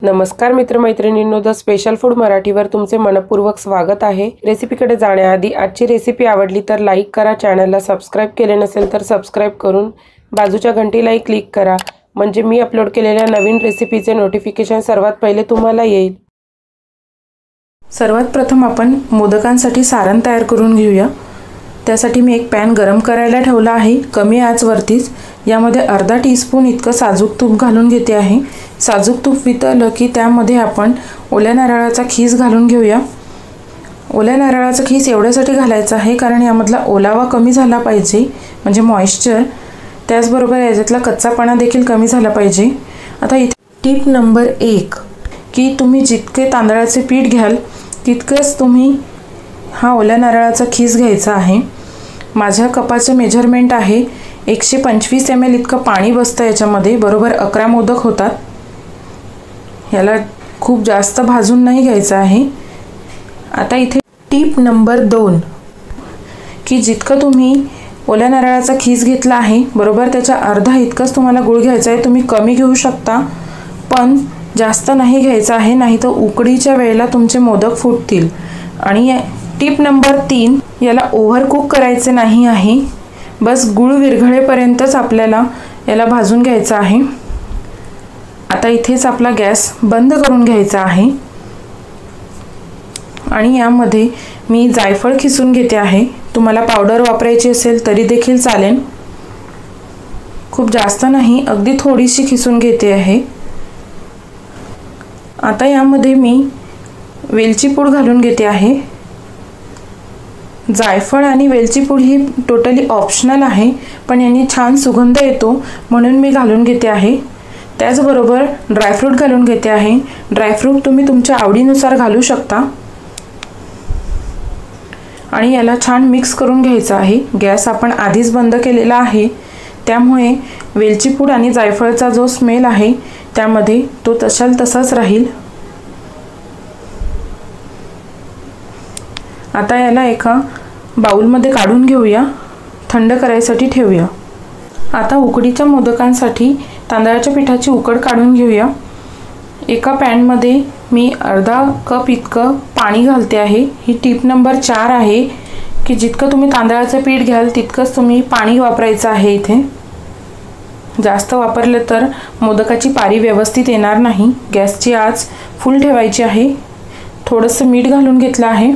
नमस्कार मित्रमैत्रिणींनो, the special food मराठीवर तुमचे मनपूर्वक स्वागत आहे। रेसिपीकडे जाण्याआधी आजची रेसिपी आवडली तर लाईक करा, चॅनलला सबस्क्राइब केले नसेल तर सबस्क्राइब करून बाजूच्या घंटीलाही क्लिक करा, म्हणजे मी अपलोड केलेल्या नवीन रेसिपीचे नोटिफिकेशन सर्वात पहिले तुम्हाला येईल। सर्वात प्रथम आपण मोदकांसाठी सारण तयार करून घेऊया। त्यासाठी मी एक पॅन गरम करायला ठेवला आहे, कमी आचवरतीच। यामध्ये अर्धा टीस्पून इतकं साजूक तूप घालून घेते आहे। साजूक तूप वितळलं की त्यामध्ये आपण ओल्या नारळाचा खीस घालून घेऊया। ओल्या नारळाचा खीस एवढ्यासाठी घालायचा आहे कारण यामधला ओलावा कमी झाला पाहिजे, म्हणजे मॉइश्चर। त्याचबरोबर याच्यातला कच्चापणा देखील कमी झाला पाहिजे। आता इथे टिप नंबर 1 की तुम्ही जितके तांदळाचे पीठ घ्याल तितकंच तुम्ही हा ओल्या नारळाचा खीस घ्यायचा आहे। माझ्या कपाचे मेजरमेंट आहे 125 ml इतकं पाणी बसतं याच्यामध्ये, बरोबर 11 मोदक होतात। याला खूप जास्त भाजून नाही घ्यायचं आहे। आता इथे टिप नंबर 2 की जितकं तुम्ही ओल्या नारळाचा खीस घेतला आहे बरोबर त्याच्या अर्धा इतकंच तुम्हाला गूळ घ्यायचा आहे। तुम्ही कमी घेऊ शकता पण जास्त नाही घ्यायचं आहे, नाही तर उकडीच्या वेळेला तुमचे मोदक फुटतील। आणि टिप नंबर 3, याला ओव्हर कुक करायचे नाही आहे, बस गूळ विरघळेपर्यंतच आपल्याला याला भाजून घ्यायचं आहे। आता इथेच आपला गॅस बंद करून घ्यायचा आहे आणि यामध्ये मी जायफळ खिसून घेते आहे। तुम्हाला पावडर वापरायची असेल तरी देखील चालेल, खूप जास्त नाही, अगदी थोडीशी खिसून घेते आहे। आता यामध्ये मी वेलची पूड घालून घेते आहे। जायफळ आणि वेलची पूड ही टोटली ऑप्शनल आहे, पण यांनी छान सुगंध येतो म्हणून मी घालून घेते आहे। त्याचबरोबर ड्रायफ्रूट घालून घेते आहे। ड्रायफ्रूट तुम्ही तुमच्या आवडीनुसार घालू शकता आणि याला छान मिक्स करून घ्यायचं आहे। गॅस आपण आधीच बंद केलेला आहे, त्यामुळे वेलची पूड आणि जायफळचा जो स्मेल आहे त्यामध्ये तो तसाच राहील। आता याला एका बाउलमध्ये काढून घेऊया, थंड करायसाठी ठेवूया। आता उकडीच्या मोदकांसाठी तांदळाच्या पिठाची उकड काढून घेऊया। एका पॅनमध्ये मी अर्धा कप इतकं पाणी घालते आहे। ही टिप नंबर 4 आहे की जितकं तुम्ही तांदळाचं पीठ घ्याल तितकंच तुम्ही पाणी वापरायचं आहे। इथे जास्त वापरलं तर मोदकाची पारी व्यवस्थित येणार नाही। गॅसची आच फुल ठेवायची आहे। थोडंसं मीठ घालून घेतलं आहे।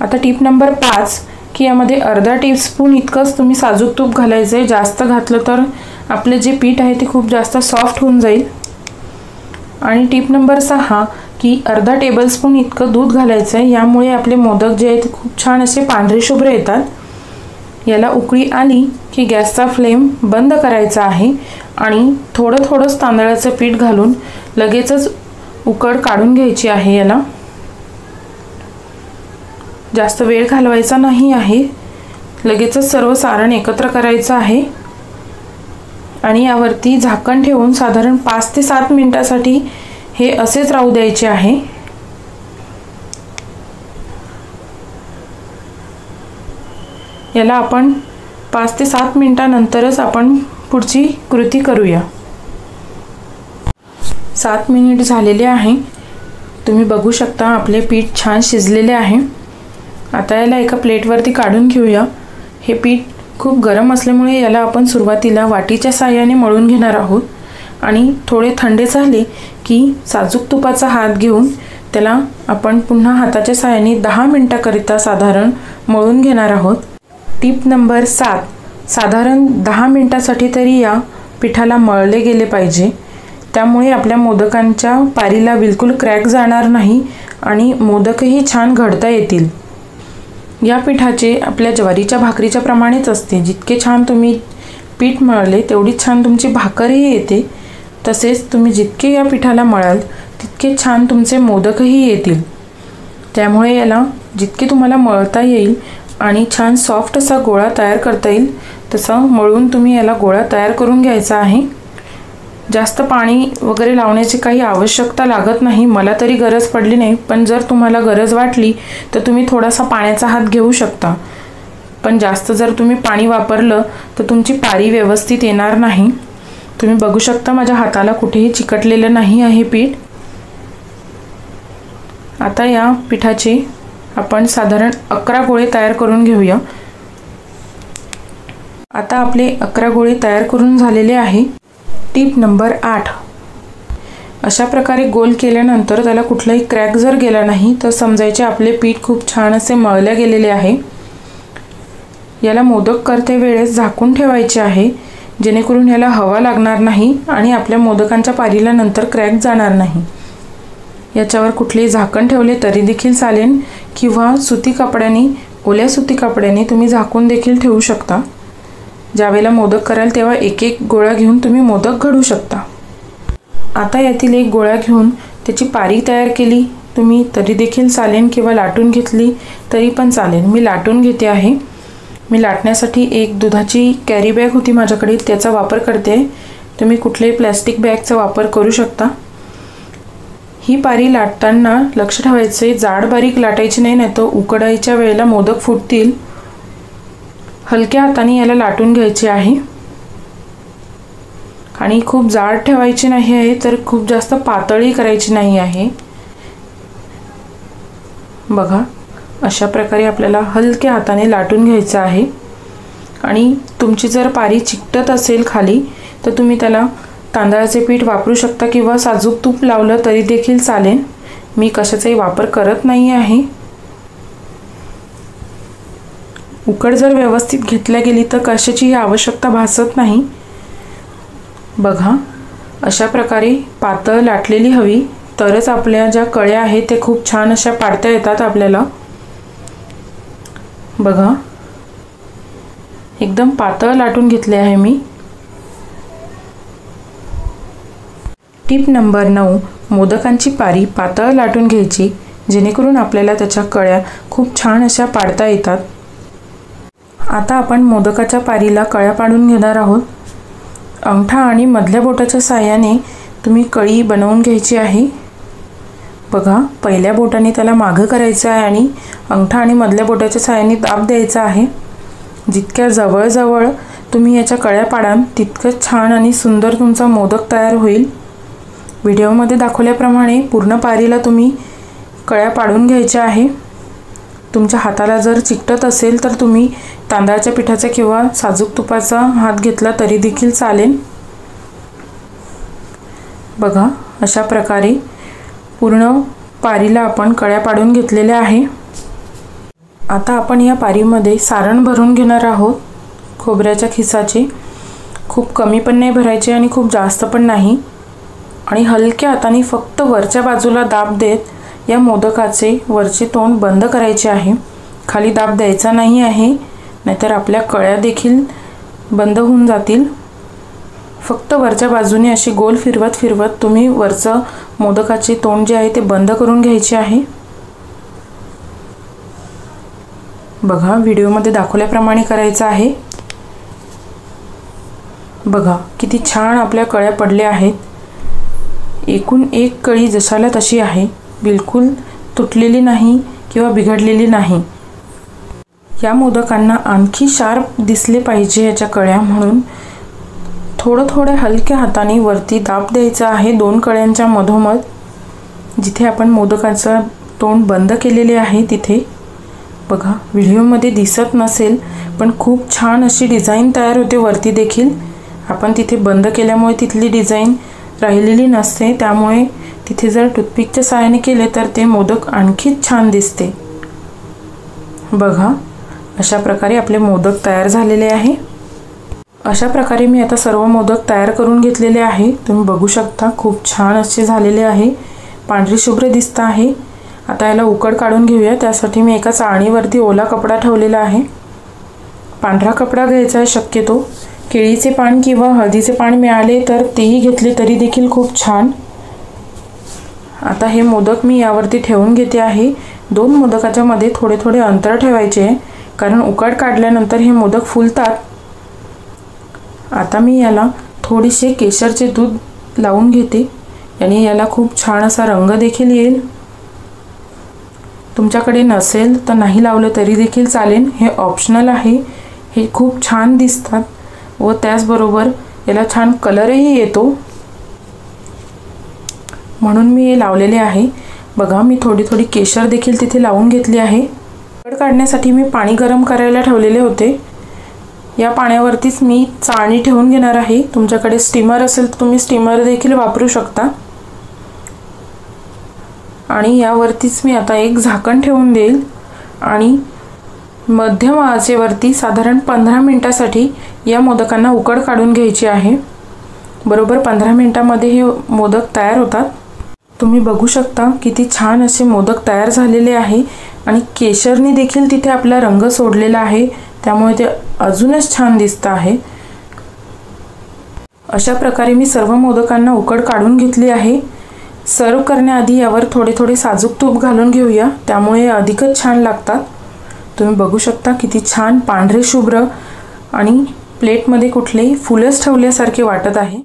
आता टिप नंबर 5 की यामध्ये अर्धा टीस्पून इतकंच तुम्ही साजूक तूप घालायचं आहे। जास्त घातलं तर आपले जे पीठ आहे ते खूप जास्त सॉफ्ट होऊन जाईल। आणि टिप नंबर 6 की अर्धा टेबलस्पून इतकं दूध घालायचं आहे। यामुळे आपले मोदक जे आहेत ते खूप छान असे पांढरे शुभ्र येतात। याला उकळी आली की गॅसचा फ्लेम बंद करायचा आहे आणि थोडंच तांदळाचं पीठ घालून लगेचच उकड काढून घ्यायची आहे। याला जास्त वेळ घालवायचा नाही आहे, लगेचच सर्व सारण एकत्र करायचं आहे आणि यावरती झाकण ठेवून साधारण 5 ते 7 मिनिटांसाठी हे असेच राहू द्यायचे आहे। याला आपण 5 ते 7 मिनिटांनंतरच आपण पुढची कृती करूया। 7 मिनिट झालेले आहे, तुम्ही बघू शकता आपले पीठ छान शिजलेले आहे। आता याला एका प्लेटवरती काढून घेऊया। हे पीठ खूप गरम असल्यामुळे याला आपण सुरुवातीला वाटीच्या साहाय्याने मळून घेणार आहोत आणि थोडे थंड झाले की साजूक तुपाचा हात घेऊन त्याला आपण पुन्हा हाताच्या साहाय्याने 10 मिनिटांकरिता साधारण मळून घेणार आहोत। टिप नंबर 7, साधारण 10 मिनिटांसाठी तरी या पिठाला मळले गेले पाहिजे, त्यामुळे आपल्या मोदकांच्या पारीला बिलकुल क्रॅक जाणार नाही आणि मोदकही छान घडता येतील। या पिठाचे आपल्या ज्वारीच्या भाकरीच्या प्रमाणेच असते, जितके छान तुम्ही पीठ मळले तेवढी छान तुमची भाकरही येते। तसेच तुम्ही जितके या पिठाला मळाल तितके छान तुमचे मोदकही येतील। त्यामुळे याला जितके तुम्हाला मळता येईल आणि छान सॉफ्ट असा गोळा तयार करता येईल तसं मळून तुम्ही याला गोळा तयार करून घ्यायचा आहे। जास्त पाणी वगैरे लावण्याची काही आवश्यकता लागत नाही, मला तरी गरज पडली नाही, पण जर तुम्हाला गरज वाटली तर तुम्ही थोडासा पाण्याचा हात घेऊ शकता। पण जास्त जर तुम्ही पाणी वापरलं तर तुमची पारी व्यवस्थित येणार नाही। तुम्ही बघू शकता माझ्या हाताला कुठेही चिकटलेलं नाही आहे पीठ। आता या पिठाचे आपण साधारण 11 गोळे तयार करून घेऊया। आता आपले 11 गोळे तयार करून झालेले आहे। टिप नंबर 8, अशा प्रकारे गोल केल्यानंतर त्याला कुठलाही क्रॅक जर गेला नाही तर समजायचे आपले पीठ खूप छान असे मळले गेलेले आहे। याला मोदक करते वेळेस झाकून ठेवायचे आहे, जेणेकरून याला हवा लागणार नाही आणि आपल्या मोदकांच्या पारीला नंतर क्रॅक जाणार नाही। याच्यावर कुठलेही झाकण ठेवले तरी देखील चालेल किंवा सुती कपड्याने, ओल्या सुती कपड्याने तुम्ही झाकून देखील ठेवू शकता। ज्यावेळेला मोदक कराल तेव्हा एक एक गोळा घेऊन तुम्ही मोदक घडू शकता। आता यातील एक गोळा घेऊन त्याची पारी तयार केली तुम्ही तरी देखील चालेल किंवा लाटून घेतली तरी पण चालेल। मी लाटून घेते आहे। मी लाटण्यासाठी एक दुधाची कॅरी बॅग होती माझ्याकडे, त्याचा वापर करते। तुम्ही कुठल्याही प्लॅस्टिक बॅगचा वापर करू शकता। ही पारी लाटताना लक्ष ठेवायचे, जाड बारीक लाटायची नाही, नाहीतर उकडायच्या वेळेला मोदक फुटतील। हलक्या हाताने याला लाटून घ्यायचे आहे आणि खूप जाड ठेवायची नाही आहे, तर खूप जास्त पातळी करायची नाही आहे। बघा, अशा प्रकारे आपल्याला हलक्या हाताने लाटून घ्यायचं आहे। आणि तुमची जर पारी चिकटत असेल खाली तर तुम्ही त्याला तांदळाचे पीठ वापरू शकता किंवा साजूक तूप लावलं तरी देखील चालेल। मी कशाचाही वापर करत नाही आहे। उकड जर व्यवस्थित घेतल्या गेली तर कशाचीही आवश्यकता भासत नाही। बघा, अशा प्रकारे पातळ लाटलेली हवी तरच आपल्या ज्या कळ्या आहेत ते खूप छान अशा पाडता येतात आपल्याला। बघा, एकदम पातळ लाटून घेतले आहे मी। टिप नंबर 9, मोदकांची पारी पातळ लाटून घ्यायची, जेणेकरून आपल्याला त्याच्या कळ्या खूप छान अशा पाडता येतात। आता आपण मोदकाच्या पारीला कळ्या पाडून घेणार आहोत। अंगठा आणि मधल्या बोटाच्या साहाय्याने तुम्ही कळी बनवून घ्यायची आहे। बघा, पहिल्या बोटाने त्याला मागं करायचं आहे आणि अंगठा आणि मधल्या बोटाच्या साहाय्याने दाब द्यायचा आहे। जितक्या जवळ तुम्ही याच्या कळ्या पाडाल तितकं छान आणि सुंदर तुमचा मोदक तयार होईल। व्हिडिओमध्ये दाखवल्याप्रमाणे पूर्ण पारीला तुम्ही कळ्या पाडून घ्यायच्या आहे। तुमच्या हाताला जर चिकटत असेल तर तुम्ही तांदळाच्या पिठाचा किंवा साजूक तुपाचा हात घेतला तरी देखील चालेल। बघा, अशा प्रकारे पूर्ण पारीला आपण कळ्या पाडून घेतलेल्या आहे। आता आपण या पारीमध्ये सारण भरून घेणार आहोत खोबऱ्याच्या खिसाचे। खूप कमी पण नाही भरायचे आणि खूप जास्त पण नाही। आणि हलक्या हाताने फक्त वरच्या बाजूला दाब देत या मोदकाचे वरचे तोंड बंद करायचे आहे। खाली दाब द्यायचा नाही आहे, नाहीतर आपल्या कळ्या देखील बंद होऊन जातील। फक्त वरच्या बाजूने अशी गोल फिरवत तुम्ही वरचं मोदकाचे तोंड जे आहे ते बंद करून घ्यायचे आहे। बघा, व्हिडिओमध्ये दाखवल्याप्रमाणे करायचं आहे। बघा, किती छान आपल्या कळ्या पडल्या आहेत। एकूण एक कळी जशाला तशी आहे, बिलकुल तुटलेली नाही किंवा बिघडलेली नाही। या मोदकांना आणखी शार्प दिसले पाहिजे याच्या कळ्या, म्हणून थोडं हलक्या हाताने वरती दाब द्यायचा आहे 2 कळ्यांच्या मधोमध, जिथे आपण मोदकाचं तोंड बंद केलेले आहे तिथे। बघा, व्हिडिओमध्ये दिसत नसेल पण खूप छान अशी डिझाईन तयार होते वरती देखील। आपण तिथे बंद केल्यामुळे तिथली डिझाईन राहिलेली नसते, त्यामुळे तिथे जर टूथपिकच्या सहाय्याने केले तर ते मोदक आणखीच छान दिसते। बघा, अशा प्रकारे आपले मोदक तयार झालेले आहे। अशा प्रकारे मी आता सर्व मोदक तयार करून घेतलेले आहे। तुम्ही बघू शकता खूप छान असे झालेले आहे, पांढरी शुभ्र दिसत आहे। आता याला उकड काढून घेऊया। त्यासाठी मी एका चाळणीवरती ओला कपडा ठेवलेला आहे। पांढरा कपडा घ्यायचा आहे शक्यतो। केळीचे पान किंवा हळदीचे पान मिळाले तर तेही घेतले तरी देखील खूप छान। आता हे मोदक मी यावरती ठेवून घेते आहे। 2 मोदकाच्या मध्ये थोडे अंतर ठेवायचे आहे, कारण उकड काढल्यानंतर हे मोदक फुलतात। आता मी याला थोडीसे केशरचे दूध लावून घेते, याने याला खूप छान असा रंग देखील येईल। तुमच्याकडे नसेल तर नाही लावलं तरी देखील चालेल, हे ऑप्शनल आहे। हे खूप छान दिसतात व त्याचबरोबर याला छान कलरही येतो, म्हणून मी हे लावलेले आहे। बघा मी थोडी थोडी केशर देखील तिथे लावून घेतली आहे। उकड काढण्यासाठी मी पाणी गरम करायला ठेवलेले होते। या पाण्यावरतीच मी चाळणी ठेवून घेणार आहे। तुमच्याकडे स्टीमर असेल तर तुम्ही स्टीमर देखील वापरू शकता। आणि यावरतीच मी आता एक झाकण ठेवून देईल आणि मध्यम आचेवरती साधारण 15 मिनिटांसाठी या मोदकांना उकड काढून घ्यायची आहे। बरोबर 15 मिनिटांमध्ये हे मोदक तयार होतात। तुम्ही बघू शकता किती छान असे मोदक तयार झालेले आहे आणि केशरने देखील तिथे आपला रंग सोडलेला आहे, त्यामुळे ते अजूनच छान दिसत आहे। अशा प्रकारे मी सर्व मोदकांना उकड काढून घेतली आहे। सर्व करण्याआधी यावर थोडे थोडे साजूक तूप घालून घेऊया, त्यामुळे अधिकच छान लागतात। तुम्ही बघू शकता किती छान पांढरे शुभ्र आणि प्लेटमध्ये कुठलेही फुलच ठेवल्यासारखे वाटत आहे।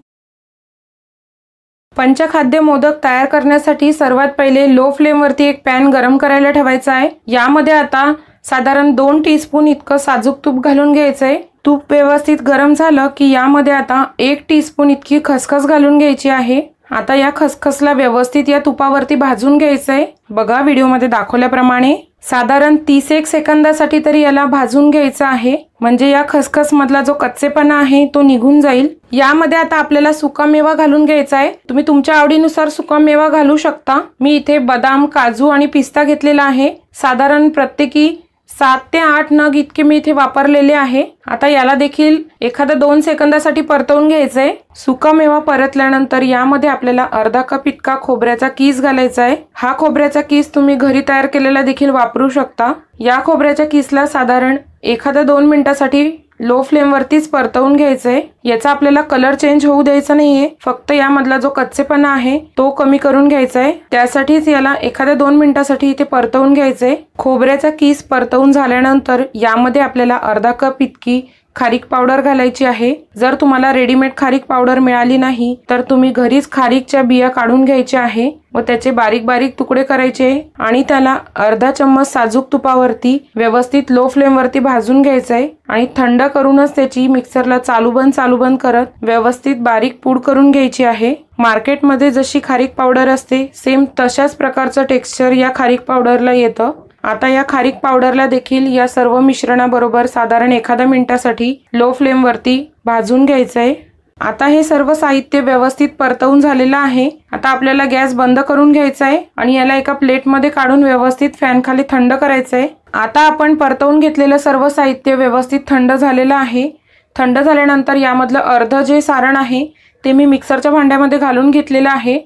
पंचखाद्य मोदक तयार करण्यासाठी सर्वात पहिले लो फ्लेमवरती एक पॅन गरम करायला ठेवायचा आहे। यामध्ये आता साधारण 2 टीस्पून इतकं साजूक तूप घालून घ्यायचं आहे। तूप व्यवस्थित गरम झालं की यामध्ये आता 1 टीस्पून इतकी खसखस घालून घ्यायची आहे। आता या खसखसला व्यवस्थित या तुपावरती भाजून घ्यायचं आहे। बघा व्हिडिओमध्ये दाखवल्याप्रमाणे साधारण 30 सेकंदासाठी तरी याला भाजून घ्यायचं आहे, म्हणजे या खसखस मधला जो कच्चेपणा आहे तो निघून जाईल। यामध्ये आता आपल्याला सुका मेवा घालून घ्यायचा आहे। तुम्ही तुमच्या आवडीनुसार सुका मेवा घालू शकता। मी इथे बदाम, काजू आणि पिस्ता घेतलेला आहे। साधारण प्रत्येकी 7 ते 8 नग इतके मी इथे वापरलेले आहे। आता याला देखील एखादा 2 सेकंदासाठी परतवून घ्यायचंय। सुका मेवा परतल्यानंतर यामध्ये आपल्याला अर्धा कप इतका खोबऱ्याचा कीस घालायचा आहे। हा खोबऱ्याचा कीस तुम्ही घरी तयार केलेला देखील वापरू शकता। या खोबऱ्याच्या कीसला साधारण एखादा 2 मिनिटांसाठी लो फ्लेम वरतीच परतवून घ्यायचंय। याचा आपल्याला कलर चेंज होऊ द्यायचा नाहीये, फक्त यामधला जो कच्चेपणा आहे तो कमी करून घ्यायचा आहे। त्यासाठीच याला एखाद्या 2 मिनिटांसाठी इथे परतवून घ्यायचंय। खोबऱ्याचा कीस परतवून झाल्यानंतर यामध्ये आपल्याला अर्धा कप इतकी खारीक पावडर घालायची आहे। जर तुम्हाला रेडीमेड खारीक पावडर मिळाली नाही तर तुम्ही घरीच खारीकच्या बिया काढून घ्यायच्या आहे व त्याचे बारीक बारीक तुकडे करायचे आणि त्याला अर्धा चम्मच साजूक तुपावरती व्यवस्थित लो फ्लेम वरती भाजून घ्यायचं आहे आणि थंड करूनच त्याची मिक्सरला चालू बंद करत व्यवस्थित बारीक पूड करून घ्यायची आहे। मार्केटमध्ये जशी खारीक पावडर असते सेम तशाच प्रकारचं टेक्स्चर या खारीक पावडरला येतं। आता या खारीक पावडरला देखील या सर्व मिश्रणाबरोबर साधारण एखाद्या मिनिटासाठी लो फ्लेम वरती भाजून घ्यायचं आहे। आता हे सर्व साहित्य व्यवस्थित परतवून झालेलं आहे। आता आपल्याला गॅस बंद करून घ्यायचा आहे आणि याला एका प्लेटमध्ये काढून व्यवस्थित फॅन खाली थंड करायचं आहे। आता आपण परतवून घेतलेलं सर्व साहित्य व्यवस्थित थंड झालेलं आहे। थंड झाल्यानंतर यामधलं अर्ध जे सारण आहे ते मी मिक्सरच्या भांड्यामध्ये घालून घेतलेलं आहे।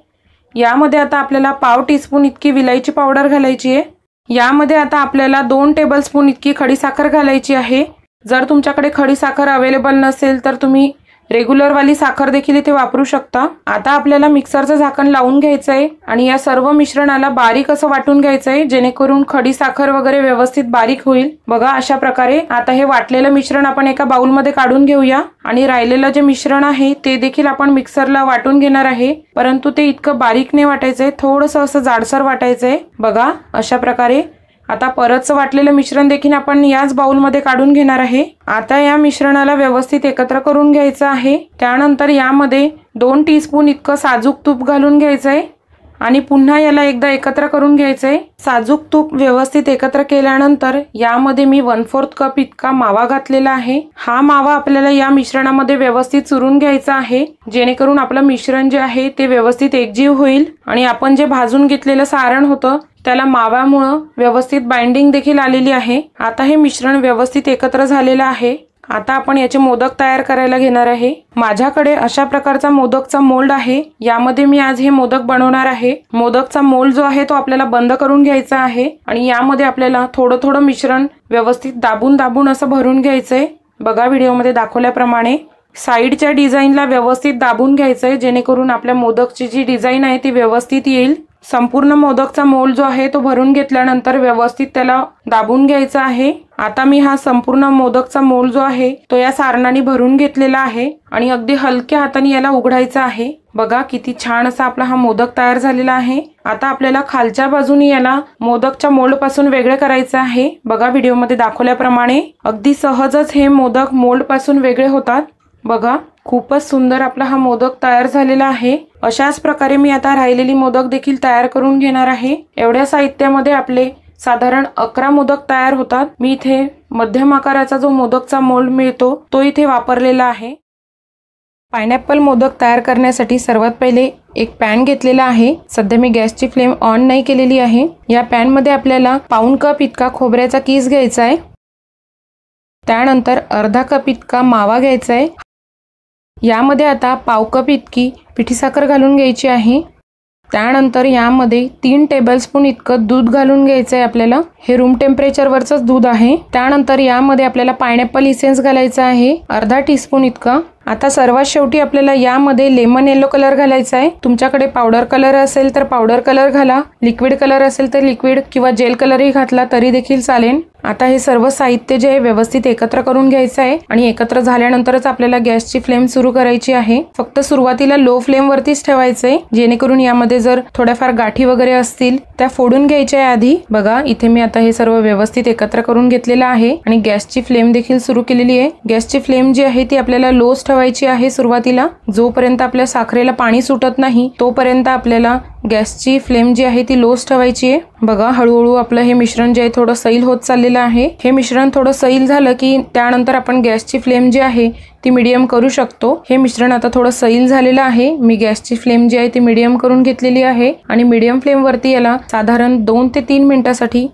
यामध्ये आता आपल्याला पाव टीस्पून इतकी विलायची पावडर घालायची आहे। यामध्ये आता आपल्याला 2 टेबलस्पून इतकी खडीसाखर घालायची आहे। जर तुमच्याकडे खडीसाखर अवेलेबल नसेल तर तुम्ही रेग्युलर वाली साखर देखील इथे वापरू शकता। आता आपल्याला मिक्सरचं झाकण लावून घ्यायचं आहे आणि या सर्व मिश्रणाला बारीक असं वाटून घ्यायचं आहे, जेणेकरून खडीसाखर वगैरे व्यवस्थित बारीक होईल। बघा अशा प्रकारे आता हे वाटलेलं मिश्रण आपण एका बाउलमध्ये काढून घेऊया आणि राहिलेलं जे मिश्रण आहे ते देखील आपण मिक्सरला वाटून घेणार आहे, परंतु ते इतकं बारीक नाही वाटायचंय, थोडंसं असं जाडसर वाटायचंय। बघा अशा प्रकारे आता परतचं वाटलेलं मिश्रण देखील आपण याच बाउलमध्ये काढून घेणार आहे। आता या मिश्रणाला व्यवस्थित एकत्र करून घ्यायचं आहे। त्यानंतर यामध्ये 2 टीस्पून इतकं साजूक तूप घालून घ्यायचंय आणि पुन्हा याला एकदा एकत्र करून घ्यायचंय। साजूक तूप व्यवस्थित एकत्र केल्यानंतर यामध्ये मी 1/4 कप इतका मावा घातलेला आहे। हा मावा आपल्याला या मिश्रणामध्ये व्यवस्थित चुरून घ्यायचा आहे, जेणेकरून आपलं मिश्रण जे आहे ते व्यवस्थित एकजीव होईल आणि आपण जे भाजून घेतलेलं सारण होतं त्याला माव्यामुळे व्यवस्थित बाइंडिंग देखील आलेली आहे। आता हे मिश्रण व्यवस्थित एकत्र झालेलं आहे। आता आपण याचे मोदक तयार करायला घेणार आहे। माझ्याकडे अशा प्रकारचा मोदकचा मोल्ड आहे, यामध्ये मी आज हे मोदक बनवणार आहे। मोदकचा मोल्ड जो आहे तो आपल्याला बंद करून घ्यायचा आहे आणि यामध्ये आपल्याला थोडं थोडं मिश्रण व्यवस्थित दाबून असं भरून घ्यायचंय। बघा व्हिडिओमध्ये दाखवल्याप्रमाणे साइडच्या डिझाईनला व्यवस्थित दाबून घ्यायचंय, जेणेकरून आपल्या मोदकची जी डिझाईन आहे ती व्यवस्थित येईल। संपूर्ण मोदकचा मोल्ड जो आहे तो भरून घेतल्यानंतर व्यवस्थित त्याला दाबून घ्यायचा आहे। आता मी हा संपूर्ण मोदकचा मोल्ड जो आहे तो या सारणाने भरून घेतलेला आहे आणि अगदी हलक्या हाताने याला उघडायचा आहे। बघा किती छान असा आपला हा मोदक तयार झालेला आहे। आता आपल्याला खालच्या बाजूने याला मोदकच्या मोल्ड पासून वेगळे करायचे आहे। बघा व्हिडिओमध्ये दाखवल्याप्रमाणे अगदी सहजच हे मोदक मोल्ड पासून वेगळे होतात। बघा खूपच सुंदर आपला हा मोदक तयार झालेला आहे। अशाच प्रकारे मी आता राहिलेली मोदक देखील तयार करून घेणार आहे। एवढ्या साहित्यामध्ये आपले साधारण 11 मोदक तयार होतात। मी इथे मध्यम आकाराचा जो मोदकचा मोल्ड मिळतो तो इथे वापरलेला आहे। पायनॅपल मोदक तयार करण्यासाठी सर्वात पहिले एक पॅन घेतलेला आहे। सध्या मी गॅसची फ्लेम ऑन नाही केलेली आहे। या पॅन मध्ये आपल्याला पाऊण कप इतका खोबऱ्याचा कीस घ्यायचा आहे। त्यानंतर अर्धा कप इतका मावा घ्यायचा आहे। यामध्ये आता पाव कप इतकी पिठी साखर घालून घ्यायची आहे। त्यानंतर यामध्ये 3 टेबलस्पून इतकं दूध घालून घ्यायचं आहे आपल्याला। हे रूम टेम्परेचरवरचंच दूध आहे। त्यानंतर यामध्ये आपल्याला पायनॅपल इसेन्स घालायचा आहे अर्धा टीस्पून इतका। आता सर्वात शेवटी आपल्याला यामध्ये लेमन येलो कलर घालायचा आहे। तुमच्याकडे पावडर कलर असेल तर पावडर कलर घाला, लिक्विड कलर असेल तर लिक्विड किंवा जेल कलरही घातला तरी देखील चालेल। आता हे सर्व साहित्य जे आहे व्यवस्थित एकत्र करून घ्यायचं आहे आणि एकत्र झाल्यानंतरच आपल्याला गॅसची फ्लेम सुरू करायची आहे। फक्त सुरुवातीला लो फ्लेम वरतीच ठेवायचं आहे, जेणेकरून यामध्ये जर थोड्याफार गाठी वगैरे असतील त्या फोडून घ्यायच्या आहे आधी। बघा इथे मी आता हे सर्व व्यवस्थित एकत्र करून घेतलेलं आहे आणि गॅसची फ्लेम देखील सुरू केलेली आहे। गॅसची फ्लेम जी आहे ती आपल्याला लोच ठेवायची आहे सुरुवातीला। जोपर्यंत आपल्या साखरेला पाणी सुटत नाही तोपर्यंत आपल्याला गॅसची फ्लेम जी आहे ती लोच ठेवायची आहे। बघा हळूहळू आपलं हे मिश्रण जे आहे थोडं सैल होत चाललेलं आहे। हे मिश्रण थोडं सैल झालं की त्यानंतर आपण गॅसची फ्लेम जी आहे ती मीडियम करू शकतो। हे मिश्रण आता थोडं सैल झालेलं आहे। मी गॅसची फ्लेम जी आहे ती मीडियम करून घेतलेली आहे आणि मीडियम फ्लेम वरती याला साधारण 2 ते 3 मिनिटांसाठी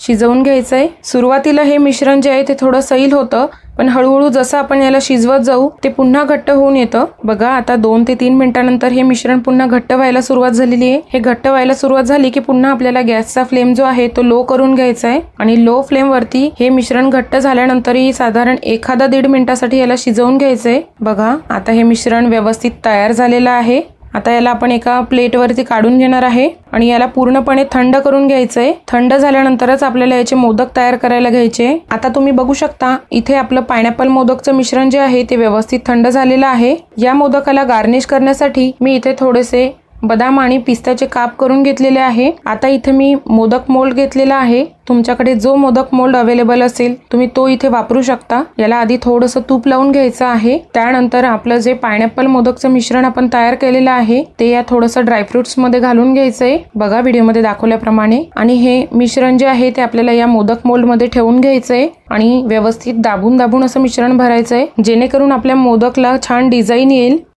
शिजवून घ्यायचं आहे। सुरुवातीला हे मिश्रण जे आहे ते थोडं सैल होतं, पण हळूहळू जसं आपण याला शिजवत जाऊ ते पुन्हा घट्ट होऊन येतं। बघा आता 2 ते 3 मिनिटांनंतर हे मिश्रण पुन्हा घट्ट व्हायला सुरुवात झालेली आहे। हे घट्ट व्हायला सुरुवात झाली की पुन्हा आपल्याला गॅसचा फ्लेम जो आहे तो लो करून घ्यायचा आहे आणि लो फ्लेम वरती हे मिश्रण घट्ट झाल्यानंतरही साधारण 1-1.5 मिनिटांसाठी याला शिजवून घ्यायचंय। बघा आता हे मिश्रण व्यवस्थित तयार झालेलं आहे। आता याला आपण एका प्लेटवरती काढून घेणार आहे आणि याला पूर्णपणे थंड करून घ्यायचंय। थंड झाल्यानंतरच आपल्याला याचे मोदक तयार करायला घ्यायचे। आता तुम्ही बघू शकता इथे आपलं पायनॅपल मोदकचं मिश्रण जे आहे ते व्यवस्थित थंड झालेलं आहे। या मोदकाला गार्निश करण्यासाठी मी इथे थोडेसे बदाम आणि पिस्ताचे काप करून घेतलेले आहे। आता इथे मी मोदक मोल्ड घेतलेला आहे। तुमच्याकडे जो मोदक मोल्ड अवेलेबल असेल तुम्ही तो इथे वापरू शकता। याला आधी थोडंसं तूप लावून घ्यायचं आहे। त्यानंतर आपलं जे पायनॅपल मोदकचं मिश्रण आपण तयार केलेलं आहे ते या थोडंसं ड्रायफ्रुट्स मध्ये घालून घ्यायचंय बघा व्हिडिओमध्ये दाखवल्याप्रमाणे। आणि हे मिश्रण जे आहे ते आपल्याला या मोदक मोल्ड मध्ये ठेवून घ्यायचंय आणि व्यवस्थित दाबून दाबून असं मिश्रण भरायचंय, जेणेकरून आपल्या मोदकला छान डिझाईन येईल।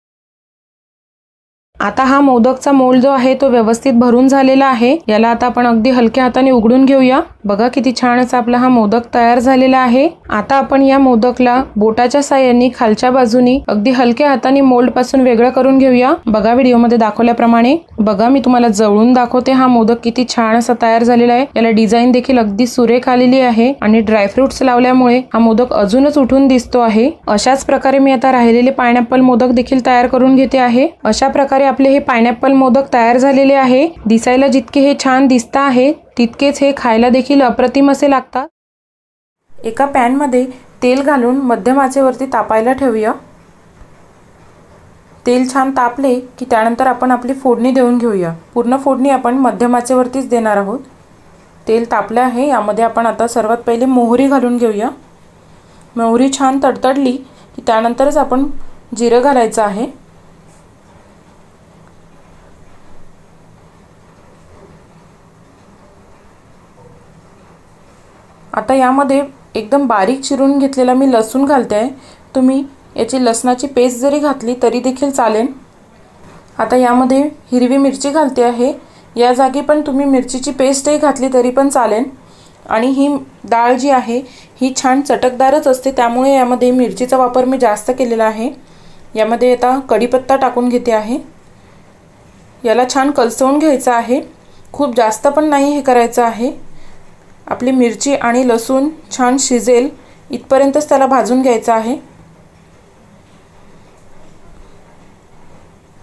आता हा मोदकचा मोल्ड जो आहे तो व्यवस्थित भरून झालेला आहे। याला आता आपण अगदी हलक्या हाताने उघडून घेऊया। बघा किती छान असा आपला हा मोदक तयार झालेला आहे। आता आपण या मोदकला बोटाच्या साहाय्याने खालच्या बाजूनी अगदी हलक्या हाताने मोल्ड पासून वेगळं करून घेऊया। बघा व्हिडिओमध्ये दाखवल्याप्रमाणे। बघा मी तुम्हाला जवळून दाखवते हा मोदक किती छान असा तयार झालेला आहे। याला डिझाईन देखील अगदी सुरेख आलेली आहे आणि ड्रायफ्रुट्स लावल्यामुळे हा मोदक अजूनच उठून दिसतो आहे। अशाच प्रकारे मी आता राहिलेले पायनॅपल मोदक देखील तयार करून घेते आहे। अशा प्रकारे आपले हे पायनॅपल मोदक तयार झालेले आहे। दिसायला जितके हे छान दिसता आहे तितकेच हे खायला देखील अप्रतिम असे लागतात। एका पॅन मध्ये तेल घालून मध्यम आचेवरती तापायला ठेवूया। तेल छान तापले की त्यानंतर आपण आपली फोडणी देऊन घेऊया। पूर्ण फोडणी आपण मध्यम आचेवरतीच देणार आहोत। तेल तापले आहे, यामध्ये आपण आता सर्वात पहिले मोहरी घालून घेऊया। मोहरी छान तडतडली की त्यानंतरच आपण जिरं घालायचं आहे। आता यामध्ये एकदम बारीक चिरून घेतलेला मी लसूण घालते आहे। तुम्ही याची लसणाची पेस्ट जरी घातली तरी देखील चालेल। आता यामध्ये हिरवी मिरची घालते आहे। या जागी पण तुम्ही मिरचीची पेस्टही घातली तरी पण चालेल। आणि ही डाळ जी आहे ही छान चटकदारच असते, त्यामुळे यामध्ये मिरचीचा वापर मी जास्त केलेला आहे। यामध्ये आता कढीपत्ता टाकून घेते आहे। याला छान कलसवून घ्यायचं आहे, खूप जास्त पण नाही हे करायचं आहे। आपली मिरची आणि लसूण छान शिजेल इथपर्यंतच त्याला भाजून घ्यायचं आहे।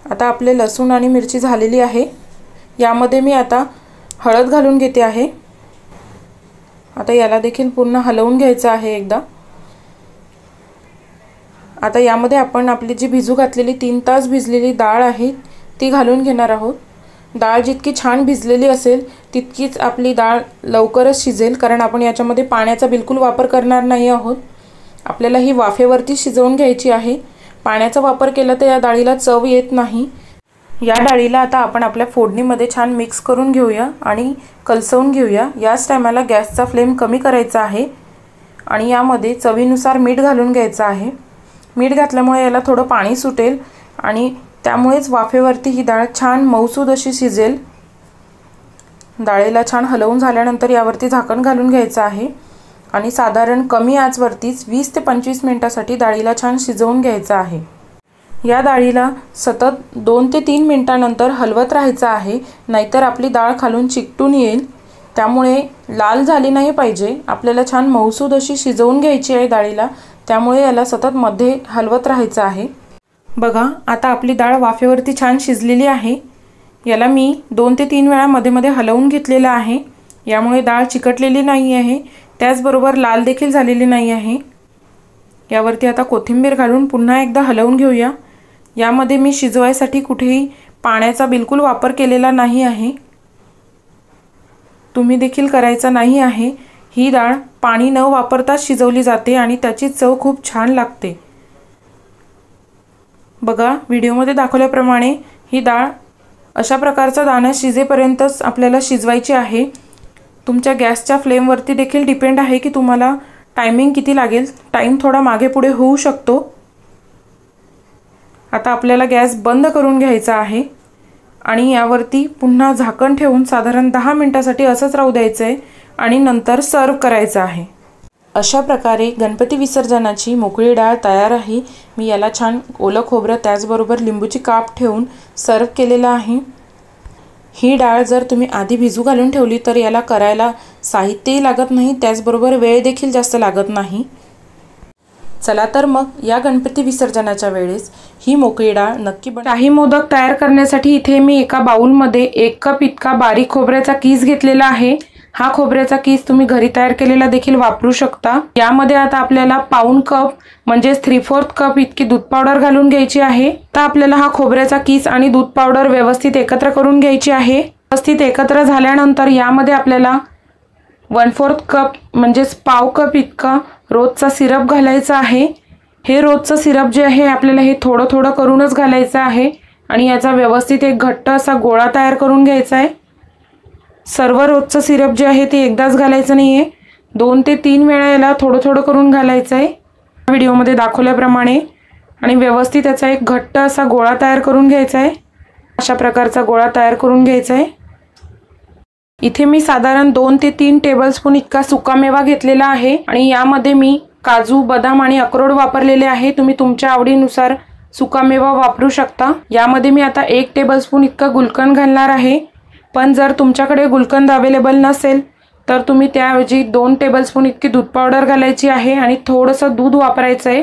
आता आपले लसूण आणि मिरची झालेली आहे। यामध्ये मी आता हळद घालून घेते आहे। आता याला देखील पूर्ण हलवून घ्यायचं आहे एकदा। आता यामध्ये आपण आपली जी भिजू घातलेली 3 तास भिजलेली डाळ आहे ती घालून घेणार आहोत। डाळ जितकी छान भिजलेली असेल तितकीच आपली डाळ लवकरच शिजेल, कारण आपण याच्यामध्ये पाण्याचा बिलकुल वापर करणार नाही आहोत। आपल्याला ही वाफेवरती शिजवून घ्यायची आहे। पाण्याचा वापर केला तर या डाळीला चव येत नाही। या डाळीला आता आपण आपल्या फोडणीमध्ये छान मिक्स करून घेऊया आणि कलसवून घेऊया। याच टायमाला गॅसचा फ्लेम कमी करायचा आहे आणि यामध्ये चवीनुसार मीठ घालून घ्यायचं आहे। मीठ घातल्यामुळे याला थोडं पाणी सुटेल आणि त्यामुळेच वाफेवरती ही डाळ छान मऊसूद अशी शिजेल। डाळीला छान हलवून झाल्यानंतर यावरती झाकण घालून घ्यायचं आहे आणि साधारण कमी आचवरतीच 20 ते 25 मिनिटांसाठी डाळीला छान शिजवून घ्यायचं आहे। या डाळीला सतत 2 ते 3 मिनिटांनंतर हलवत राहायचं आहे, नाहीतर आपली डाळ खालून चिकटून येईल। त्यामुळे लाल झाली नाही पाहिजे, आपल्याला छान मऊसूद अशी शिजवून घ्यायची आहे डाळीला, त्यामुळे याला सतत मध्ये हलवत राहायचं आहे। बघा आता आपली डाळ वाफेवरती छान शिजलेली आहे। याला मी 2 ते 3 वेळा मध्ये मध्ये हलवून घेतलेलं आहे, यामुळे डाळ चिकटलेली नाही आहे, त्याचबरोबर लाल देखील झालेली नाही आहे। यावरती आता कोथिंबीर घालून पुन्हा एकदा हलवून घेऊया। यामध्ये मी शिजवायसाठी कुठेही पाण्याचा बिलकुल वापर केलेला नाही आहे, तुम्ही देखील करायचा नाही आहे। ही डाळ पाणी न वापरता शिजवली जाते आणि त्याची चव खूप छान लागते। बघा व्हिडिओमध्ये दाखवल्याप्रमाणे ही डाळ अशा प्रकारचा दाणा शिजेपर्यंतच आपल्याला शिजवायची आहे। तुमच्या गॅसच्या फ्लेमवरती देखील डिपेंड आहे की तुम्हाला टायमिंग किती लागेल, टाइम थोडा मागे पुढे होऊ शकतो। आता आपल्याला गॅस बंद करून घ्यायचा आहे आणि यावरती पुन्हा झाकण ठेवून साधारण 10 मिनिटांसाठी असंच राहू द्यायचं आहे आणि नंतर सर्व करायचं आहे। अशा प्रकारे गणपती विसर्जनाची मोकळी डाळ तयार आहे। मी याला छान ओलं खोबरं त्याचबरोबर लिंबूची काप ठेवून सर्व केलेलं आहे। ही डाळ जर तुम्ही आधी भिजू घालून ठेवली तर याला करायला साहित्यही लागत नाही, त्याचबरोबर वेळ देखील जास्त लागत नाही। चला तर मग या गणपती विसर्जनाच्या वेळेस ही मोकळी डाळ नक्की शाही मोदक तयार करण्यासाठी इथे मी एका बाउलमध्ये 1 कप इतका बारीक खोबऱ्याचा कीस घेतलेला आहे। हा खोबऱ्याचा कीस तुम्ही घरी तयार केलेला देखील वापरू शकता। यामध्ये आता आपल्याला पाऊण कप म्हणजे 3/4 कप इतकी दूध पावडर घालून घ्यायची आहे। आता आपल्याला हा खोबऱ्याचा कीस आणि दूध पावडर व्यवस्थित एकत्र करून घ्यायची आहे। व्यवस्थित एकत्र झाल्यानंतर यामध्ये आपल्याला 1/4 कप म्हणजे पाव कप इतका रोजचा सिरप घालायचा आहे। हे रोजचं सिरप जे आहे आपल्याला हे थोडं थोडं करूनच घालायचं आहे आणि याचा व्यवस्थित एक घट्ट असा गोळा तयार करून घ्यायचा आहे। सर्व रोजचं सिरप जे आहे ते एकदाच घालायचं नाहीये, 2 ते 3 वेळा याला थोडं थोडं करून घालायचं आहे व्हिडिओमध्ये दाखवल्याप्रमाणे आणि व्यवस्थित याचा एक घट्ट असा गोळा तयार करून घ्यायचा आहे। अशा प्रकारचा गोळा तयार करून घ्यायचा आहे। इथे मी साधारण 2 ते 3 टेबलस्पून इतका सुकामेवा घेतलेला आहे आणि यामध्ये मी काजू, बदाम आणि अक्रोड वापरलेले आहे। तुम्ही तुमच्या आवडीनुसार सुकामेवा वापरू शकता। यामध्ये मी आता 1 टेबलस्पून इतका गुलकंद घालणार आहे, पण जर तुमच्याकडे गुलकंद अवेलेबल नसेल तर तुम्ही त्याऐवजी 2 टेबलस्पून इतकी दूध पावडर घालायची आहे आणि थोडंसं दूध वापरायचं आहे।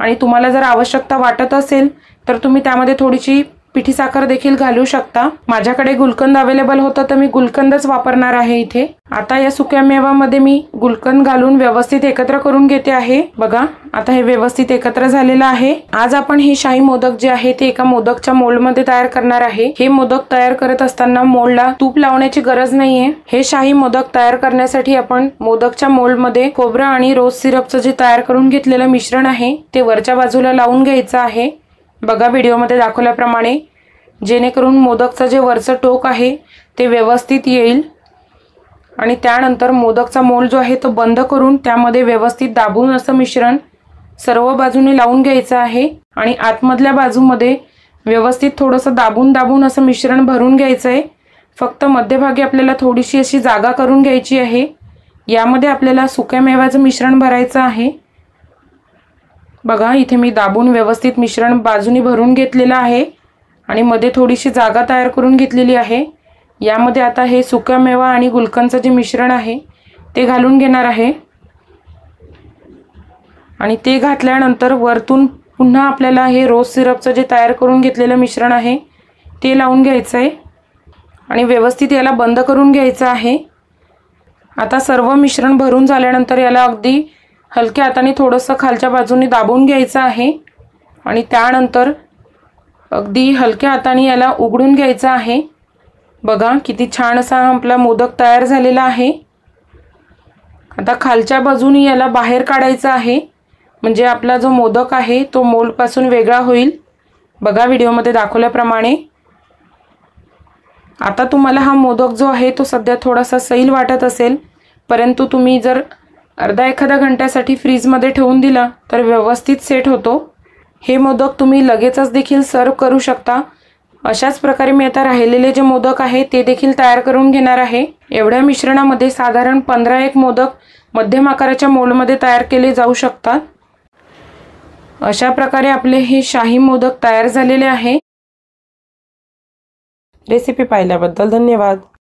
आणि तुम्हाला जर आवश्यकता वाटत असेल तर तुम्ही त्यामध्ये थोडीशी पिठी साखर देखील घालू शकता। माझ्याकडे गुलकंद अवेलेबल होतं तर मी गुलकंदच वापरणार आहे इथे। आता या सुक्या मेवामध्ये मी गुलकंद घालून व्यवस्थित एकत्र करून घेते आहे। बघा आता हे व्यवस्थित एकत्र झालेलं आहे। आज आपण हे शाही मोदक जे आहे ते एका मोदकच्या मोल्डमध्ये तयार करणार आहे। हे मोदक तयार करत असताना मोल्डला तूप लावण्याची गरज नाहीये। हे शाही मोदक तयार करण्यासाठी आपण मोदकच्या मोल्डमध्ये खोबरं आणि रोज सिरपचं जे तयार करून घेतलेलं मिश्रण आहे ते वरच्या बाजूला लावून घ्यायचं आहे। बघा व्हिडिओमध्ये दाखवल्याप्रमाणे, जेणेकरून मोदकचं जे वरचं टोक आहे ते व्यवस्थित येईल आणि त्यानंतर मोदकचा मोल्ड जो आहे तो बंद करून त्यामध्ये व्यवस्थित दाबून असं मिश्रण सर्व बाजूने लावून घ्यायचं आहे आणि आतमधल्या बाजूमध्ये व्यवस्थित थोडंसं दाबून दाबून असं मिश्रण भरून घ्यायचं आहे। फक्त मध्यभागी आपल्याला थोडीशी अशी जागा करून घ्यायची आहे। यामध्ये आपल्याला सुक्या मेव्याचं मिश्रण भरायचं आहे। बघा इथे मी दाबून व्यवस्थित मिश्रण बाजूनी भरून घेतलेलं आहे आणि मध्ये थोडीशी जागा तयार करून घेतलेली आहे। यामध्ये आता हे सुका मेवा आणि गुलकंदचं जे मिश्रण आहे ते घालून घेणार आहे आणि ते घातल्यानंतर वरतून पुन्हा आपल्याला हे रोज सिरपचं जे तयार करून घेतलेलं मिश्रण आहे ते लावून घ्यायचं आहे आणि व्यवस्थित याला बंद करून घ्यायचं आहे। आता सर्व मिश्रण भरून झाल्यानंतर याला अगदी हलक्या हाताने थोडंसं खालच्या बाजूने दाबून घ्यायचं आहे आणि त्यानंतर अगदी हलक्या हाताने याला उघडून घ्यायचं आहे। बघा किती छान असा आपला मोदक तयार झालेला आहे। आता खालच्या बाजूने याला बाहेर काढायचं आहे म्हणजे आपला जो मोदक आहे तो मोल्डपासून वेगळा होईल। बघा व्हिडिओमध्ये दाखवल्याप्रमाणे। आता तुम्हाला हा मोदक जो आहे तो सध्या थोडासा सैल वाटत असेल, परंतु तुम्ही जर अर्धा-एखादा घंट्यासाठी फ्रीजमध्ये ठेवून दिला तर व्यवस्थित सेट होतो। हे मोदक तुम्ही लगेचच देखील सर्व करू शकता। अशाच प्रकारे मी आता राहिलेले जे मोदक आहे ते देखील तयार करून घेणार आहे। एवढ्या मिश्रणामध्ये साधारण 15 मोदक मध्यम आकाराच्या मोल्डमध्ये तयार केले जाऊ शकतात। अशा प्रकारे आपले हे शाही मोदक तयार झालेले आहे। रेसिपी पाहिल्याबद्दल धन्यवाद।